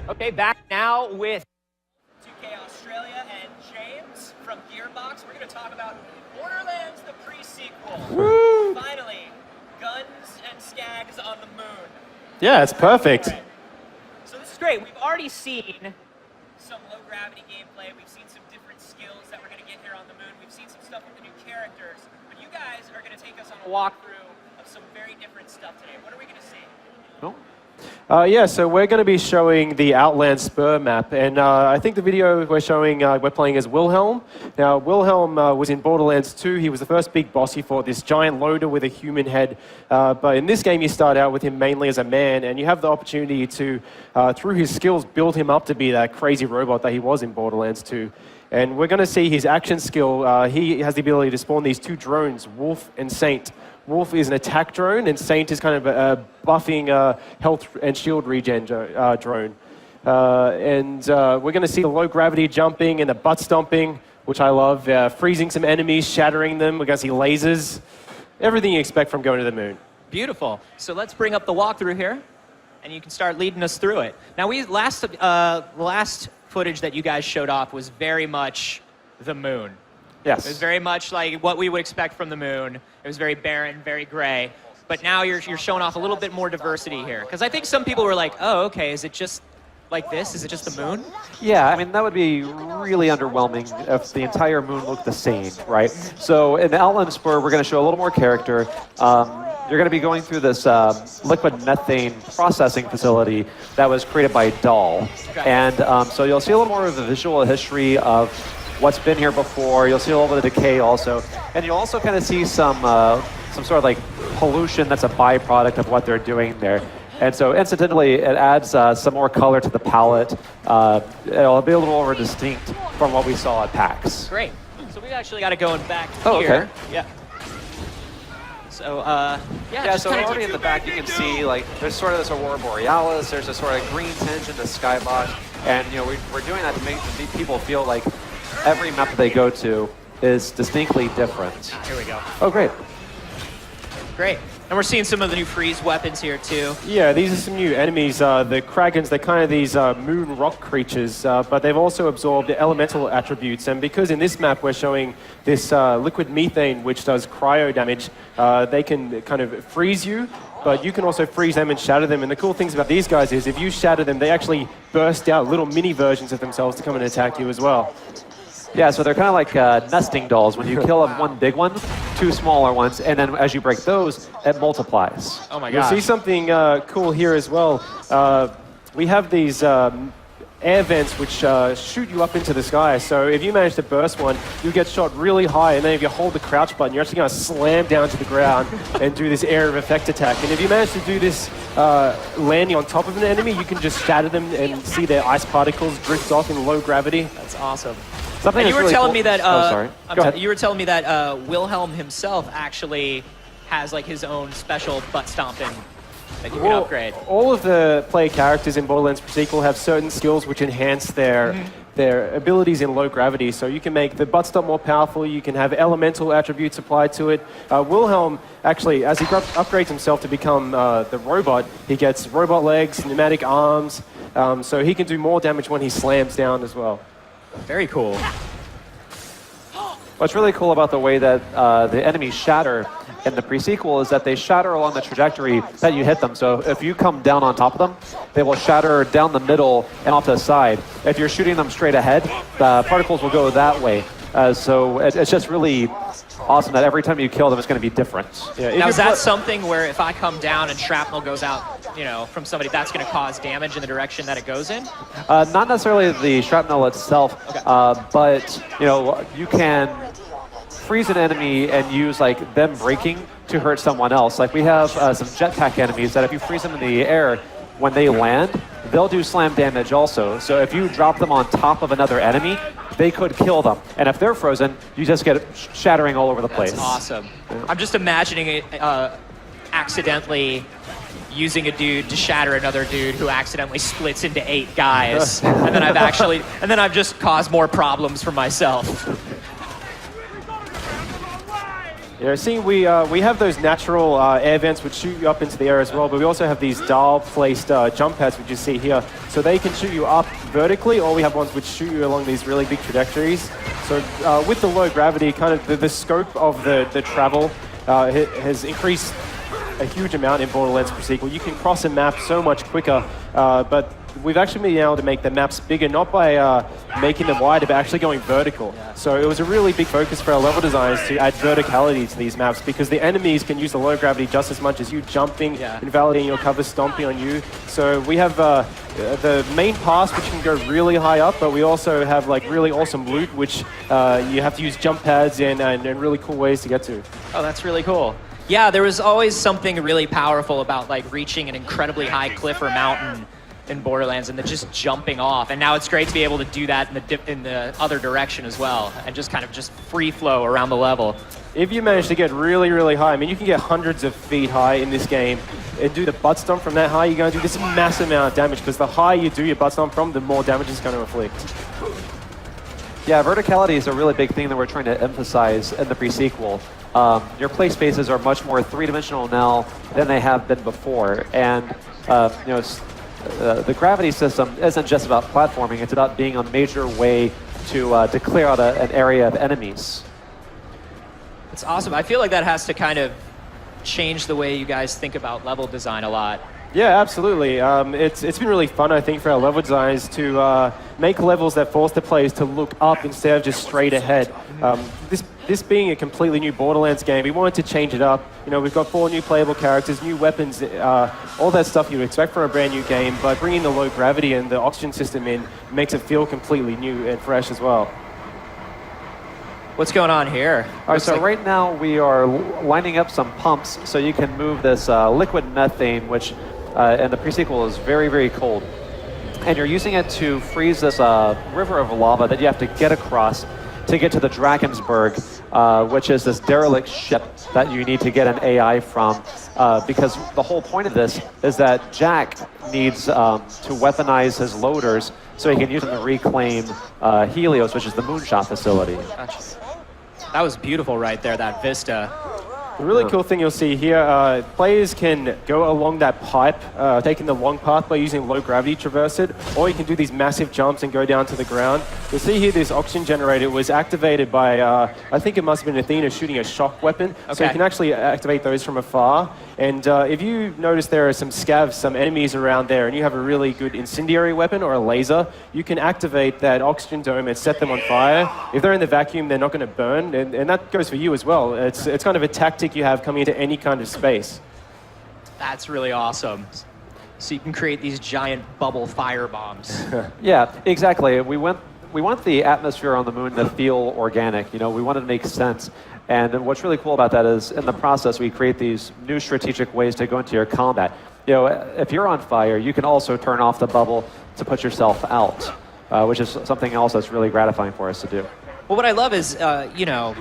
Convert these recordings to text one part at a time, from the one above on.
Okay, back now with 2K Australia and James from Gearbox. We're going to talk about Borderlands, the pre-sequel. Woo! Finally, guns and skags on the moon. Yeah, it's perfect. Right. So this is great. We've already seen some low-gravity gameplay. We've seen some different skills that we're going to get here on the moon. We've seen some stuff with the new characters. But you guys are going to take us on a walkthrough of some very different stuff today. What are we going to see? Cool. Yeah, so we're going to be showing the Outland Spur map, and I think the video we're showing, we're playing as Wilhelm. Now, Wilhelm was in Borderlands 2. He was the first big boss. He fought this giant loader with a human head. But in this game, you start out with him mainly as a man, and you have the opportunity to, through his skills, build him up to be that crazy robot that he was in Borderlands 2. And we're going to see his action skill. He has the ability to spawn these two drones, Wolf and Saint. Wolf is an attack drone, and Saint is kind of a buffing health and shield regen drone. We're going to see the low gravity jumping and the butt stomping, which I love, freezing some enemies, shattering them. We're going to see lasers, everything you expect from going to the moon. Beautiful. So let's bring up the walkthrough here, and you can start leading us through it. Now, last footage that you guys showed off was very much the moon. Yes. It was very much like what we would expect from the moon. It was very barren, very gray. But now you're showing off a little bit more diversity here. Because I think some people were like, oh, okay, is it just like this? Is it just the moon? Yeah, I mean, that would be really underwhelming if the entire moon looked the same, right? So in the Outland Spur, we're going to show a little more character. You're going to be going through this liquid methane processing facility that was created by Dahl. Okay. And so you'll see a little more of the visual history of what's been here before. You'll see a little bit of decay also. And you'll also kind of see some sort of like pollution that's a byproduct of what they're doing there. And so incidentally, it adds some more color to the palette. It'll be a little more distinct from what we saw at PAX. Great. So we've actually got to go back Oh, here. okay. Yeah. So, Yeah, so already in the back you can see, like, there's sort of this Aurora Borealis, there's a sort of green tinge in the skybox, and, you know, we're doing that to make people feel like every map that they go to is distinctly different. here we go. Oh, great. Great. And we're seeing some of the new freeze weapons here, too. Yeah, these are some new enemies. The Kragans, they're kind of these moon rock creatures, but they've also absorbed elemental attributes. And because in this map we're showing this liquid methane, which does cryo damage, they can kind of freeze you, but you can also freeze them and shatter them. And the cool things about these guys is if you shatter them, they actually burst out little mini versions of themselves to come and attack you as well. Yeah, so they're kind of like nesting dolls. When you kill one big one, two smaller ones, and then as you break those, it multiplies. Oh my You'll gosh. see something cool here as well. We have these air vents which shoot you up into the sky. So if you manage to burst one, you get shot really high, and then if you hold the crouch button, you're actually going to slam down to the ground and do this area of effect attack. And if you manage to do this landing on top of an enemy, you can just shatter them and see their ice particles drift off in low gravity. That's awesome. Something And you were really telling cool. me that Oh, sorry. Go ahead. you were telling me that Wilhelm himself actually has like his own special butt stomping that you can upgrade. All of the player characters in Borderlands Pre-Sequel have certain skills which enhance their abilities in low gravity. So you can make the butt stomp more powerful, you can have elemental attributes applied to it. Wilhelm, actually, as he upgrades himself to become the robot, he gets robot legs, pneumatic arms, so he can do more damage when he slams down as well. Very cool. What's really cool about the way that the enemies shatter in the pre-sequel is that they shatter along the trajectory that you hit them. So if you come down on top of them, they will shatter down the middle and off to the side. If you're shooting them straight ahead, the particles will go that way. So it's just really awesome that every time you kill them, it's going to be different. Yeah, Now, is that something where if I come down and shrapnel goes out, you know, from somebody, that's going to cause damage in the direction that it goes in? Not necessarily the shrapnel itself, Okay. but you know, you can freeze an enemy and use like them breaking to hurt someone else. Like we have some jetpack enemies that if you freeze them in the air, when they land, they'll do slam damage also. So if you drop them on top of another enemy, they could kill them. And if they're frozen, you just get shattering all over the place. That's awesome. I'm just imagining it accidentally using a dude to shatter another dude who accidentally splits into 8 guys. and then I've just caused more problems for myself. Yeah, see, we have those natural air vents which shoot you up into the air as well, but we also have these dial-placed jump pads, which you see here. So they can shoot you up vertically, or we have ones which shoot you along these really big trajectories. So with the low gravity, kind of the scope of the travel has increased a huge amount in Borderlands Pre-Sequel. You can cross a map so much quicker, but we've actually been able to make the maps bigger, not by making them wider, but actually going vertical. Yeah. So it was a really big focus for our level designers to add verticality to these maps, because the enemies can use the low gravity just as much as you jumping, invalidating your cover, stomping on you. So we have the main pass, which can go really high up, but we also have like really awesome loot, which you have to use jump pads and really cool ways to get to. Oh, that's really cool. Yeah, there was always something really powerful about like reaching an incredibly high cliff or mountain in Borderlands and then just jumping off. And now it's great to be able to do that in the other direction as well, and just kind of just free flow around the level. If you manage to get really, really high, I mean, you can get hundreds of feet high in this game and do the butt stomp from that high, you're going to do this massive amount of damage, because the higher you do your butt stomp from, the more damage it's going to inflict. Yeah, verticality is a really big thing that we're trying to emphasize in the pre-sequel. Your play spaces are much more three-dimensional now than they have been before, and you know, the gravity system isn't just about platforming, it's about being a major way to clear out an area of enemies. It's awesome. I feel like that has to kind of change the way you guys think about level design a lot. Yeah, absolutely. It's been really fun, I think, for our level designers to make levels that force the players to look up instead of just straight ahead. This being a completely new Borderlands game, we wanted to change it up. You know, we've got 4 new playable characters, new weapons, all that stuff you would expect from a brand new game, but bringing the low gravity and the oxygen system in makes it feel completely new and fresh as well. What's going on here? All right, so right now we are lining up some pumps so you can move this liquid methane, which in the pre-sequel is very, very cold. And you're using it to freeze this river of lava that you have to get across to get to the Drakensberg, which is this derelict ship that you need to get an AI from, because the whole point of this is that Jack needs to weaponize his loaders so he can use them to reclaim Helios, which is the moonshot facility. Gotcha. That was beautiful right there, that vista. The really cool thing you'll see here, players can go along that pipe, taking the long path by using low gravity, traverse it, or you can do these massive jumps and go down to the ground. You'll see here this oxygen generator was activated by, I think it must have been Athena shooting a shock weapon, so you can actually activate those from afar. And if you notice there are some scavs, some enemies around there, and you have a really good incendiary weapon or a laser, you can activate that oxygen dome and set them on fire. If they're in the vacuum, they're not going to burn, and that goes for you as well. It's kind of a tactic you have coming into any kind of space. That's really awesome. So you can create these giant bubble fire bombs. Yeah, exactly. We want the atmosphere on the moon to feel organic. You know, we want it to make sense. And what's really cool about that is, in the process, we create these new strategic ways to go into your combat. You know, if you're on fire, you can also turn off the bubble to put yourself out, which is something else that's really gratifying for us to do. Well, what I love is, you know,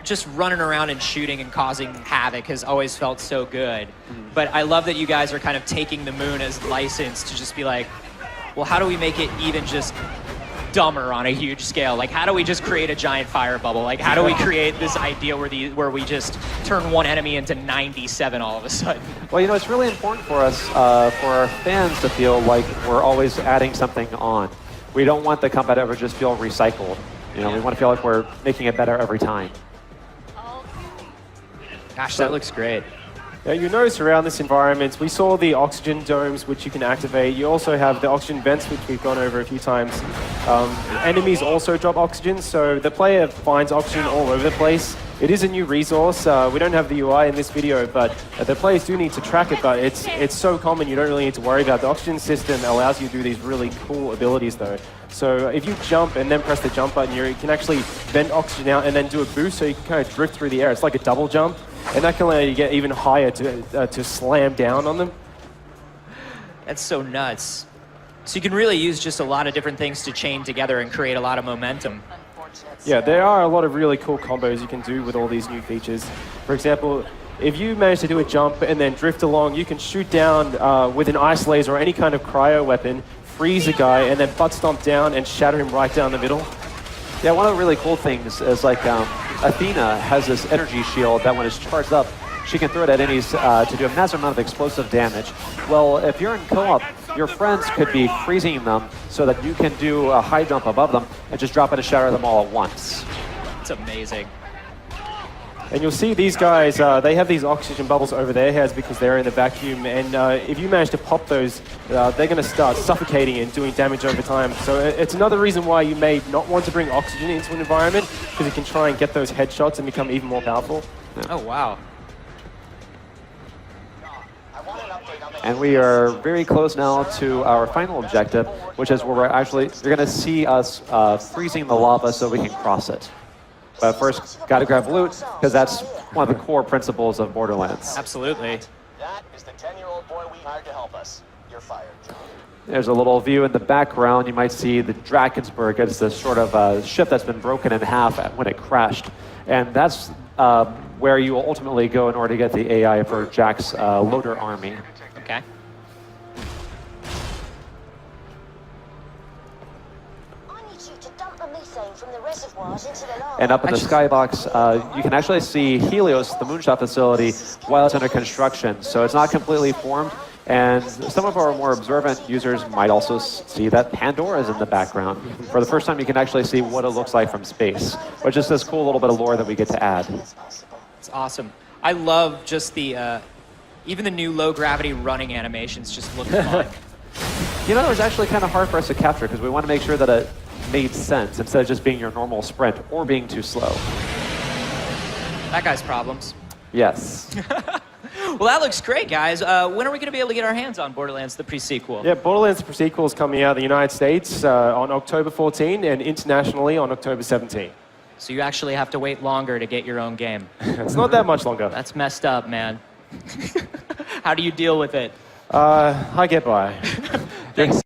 just running around and shooting and causing havoc has always felt so good. But I love that you guys are kind of taking the moon as license to just be like, well, how do we make it even just dumber on a huge scale? Like, how do we just create a giant fire bubble? Like, how do we create this idea where we just turn one enemy into 97 all of a sudden? Well, you know, it's really important for us, for our fans to feel like we're always adding something on. We don't want the combat to ever just feel recycled. You know, we want to feel like we're making it better every time. Gosh, that looks great. Now, you notice around this environment, we saw the oxygen domes, which you can activate. You also have the oxygen vents, which we've gone over a few times. Enemies also drop oxygen, so the player finds oxygen all over the place. It is a new resource. We don't have the UI in this video, but the players do need to track it, but it's so common you don't really need to worry about it. The oxygen system allows you to do these really cool abilities, though. So if you jump and then press the jump button, you can actually vent oxygen out and then do a boost, so you can kind of drift through the air. It's like a double jump. And that can allow you to get even higher to slam down on them. That's so nuts. So you can really use just a lot of different things to chain together and create a lot of momentum. Yeah, there are a lot of really cool combos you can do with all these new features. For example, if you manage to do a jump and then drift along, you can shoot down with an ice laser or any kind of cryo weapon, freeze a guy, and then butt stomp down and shatter him right down the middle. Yeah, one of the really cool things is like Athena has this energy shield that when it's charged up, she can throw it at enemies to do a massive amount of explosive damage. Well, if you're in co-op, your friends could be freezing them so that you can do a high jump above them and just drop it and shatter them all at once. It's amazing. And you'll see these guys, they have these oxygen bubbles over their heads because they're in the vacuum. And if you manage to pop those, they're going to start suffocating and doing damage over time. So it's another reason why you may not want to bring oxygen into an environment, because you can try and get those headshots and become even more powerful. Yeah. Oh, wow. And we are very close now to our final objective, which is where you're going to see us freezing the lava so we can cross it. But first, got to grab loot, because that's one of the core principles of Borderlands. Absolutely. That is the 10-year-old boy we hired to help us. You're fired. There's a little view in the background. You might see the Drakensberg. It's this sort of ship that's been broken in half when it crashed. And that's where you will ultimately go in order to get the AI for Jack's loader army. Okay. And up in the skybox, you can actually see Helios, the moonshot facility, while it's under construction. So it's not completely formed. And some of our more observant users might also see that Pandora is in the background. For the first time, you can actually see what it looks like from space, which is this cool little bit of lore that we get to add. It's awesome. I love just the, even the new low-gravity running animations just look fun. You know, it was actually kind of hard for us to capture because we want to make sure that it made sense instead of just being your normal sprint or being too slow. That guy's problems. Yes. Well, that looks great, guys. When are we going to be able to get our hands on Borderlands, the pre-sequel? Yeah, Borderlands the pre-sequel is coming out in the United States on October 14 and internationally on October 17. So you actually have to wait longer to get your own game. It's not that much longer. That's messed up, man. How do you deal with it? I get by. Thanks.